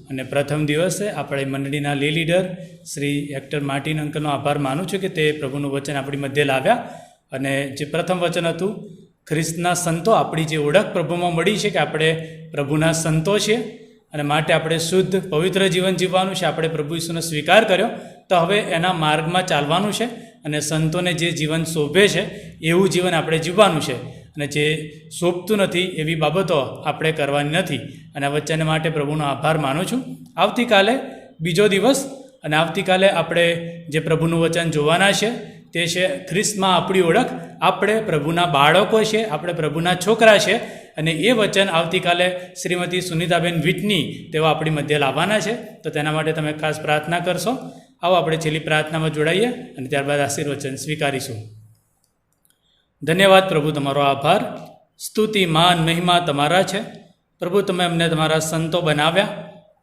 અને પ્રથમ દિવસે આપણે મંડળીના લે લીડર શ્રી હેક્ટર માર્ટિન અંકલનો આભાર માનું છું કે તે પ્રભુનું વચન આપણી મધ્યે લાવ્યા। અને જે પ્રથમ વચન હતું, ખ્રિસ્તના સંતો, આપણી જે ઓળખ પ્રભુમાં મળી છે કે આપણે પ્રભુના સંતો છીએ અને માટે આપણે શુદ્ધ પવિત્ર જીવન જીવવાનું છે। આપણે પ્રભુ ઈસુનો સ્વીકાર કર્યો તો હવે એના માર્ગમાં ચાલવાનું છે અને સંતોને જે જીવન શોભે છે એવું જીવન આપણે જીવવાનું છે, અને જે શોભતું નથી એવી બાબતો આપણે કરવાની નથી। અને આ વચન માટે પ્રભુનો આભાર માનું છું। આવતીકાલે બીજો દિવસ, અને આવતીકાલે આપણે જે પ્રભુનું વચન જોવાના છે તે છે ખ્રિસ્તમાં આપણી ઓળખ। આપણે પ્રભુના બાળકો છે, આપણે પ્રભુના છોકરા છે, અને એ વચન આવતીકાલે શ્રીમતી સુનિતાબેન વિટની તેઓ આપણી મધ્ય લાવવાના છે। તો તેના માટે તમે ખાસ પ્રાર્થના કરશો। આવો આપણે છેલ્લી પ્રાર્થનામાં જોડાઈએ અને ત્યારબાદ આશીર્વચન સ્વીકારીશું। ધન્યવાદ પ્રભુ, તમારો આભાર, સ્તુતિ, માન, મહિમા તમારા છે પ્રભુ। તમે અમને તમારા સંતો બનાવ્યા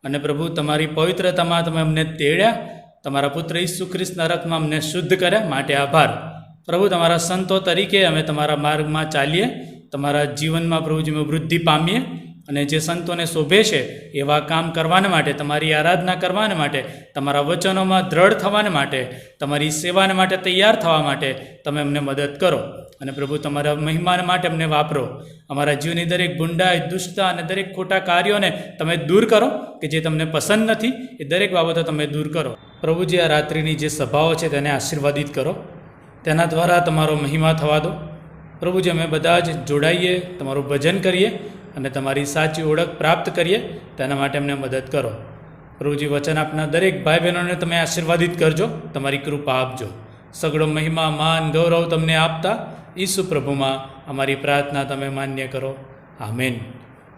અને પ્રભુ તમારી પવિત્રતામાં તમે અમને તેડ્યા, તમારા પુત્ર ઈસુ ખ્રિસ્તના રક્તમાં અમને શુદ્ધ કર્યા, માટે આભાર પ્રભુ। તમારા સંતો તરીકે અમે તમારા માર્ગમાં ચાલીએ, તમારા જીવનમાં પ્રભુજી અમે વૃદ્ધિ પામીએ, અને જે સંતોને શોભે છે એવા કામ કરવાને માટે, તમારી આરાધના કરવાને માટે, તમારા વચનોમાં દ્રઢ થવાને માટે, તમારી સેવાને માટે તૈયાર થવા માટે તમે અમને મદદ કરો. અને પ્રભુ તમારા મહિમાને માટે અમને વાપરો. અમારા જીવની દરેક ગુંડાઈ, દુષ્ટતા અને દરેક ખોટા કાર્યોને તમે દૂર કરો કે જે તમને પસંદ નથી, એ દરેક બાબતો તમે દૂર કરો. પ્રભુજી, આ રાત્રિની જે સભાઓ છે તેને આશીર્વાદિત કરો, તેના દ્વારા તમારો મહિમા થવા દો. પ્રભુજી, અમે બધા જ જોડાઈએ, તમારું ભજન કરીએ અને તમારી સાચી ઓળખ પ્રાપ્ત કરીએ, તેના માટે અમને મદદ કરો. પ્રભુજી, વચન આપના દરેક ભાઈ બહેનોને તમે આશીર્વાદિત કરજો, તમારી કૃપા આપજો. સગળો મહિમા, માન, ગૌરવ તમને આપતા ઈસુ પ્રભુમાં અમારી પ્રાર્થના તમે માન્ય કરો. આમેન.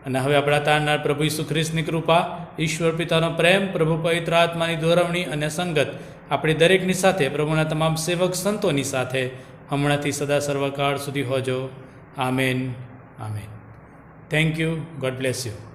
અને હવે આપણા તારનાર પ્રભુ ઈસુ ખ્રિસ્તની કૃપા, ઈશ્વર પિતાનો પ્રેમ, પ્રભુ પવિત્ર આત્માની દોરવણી અને સંગત આપણી દરેકની સાથે, પ્રભુના તમામ સેવક સંતોની સાથે હમણાંથી સદા સર્વકાળ સુધી હોજો. આમેન. આમેન. Thank you. God bless you.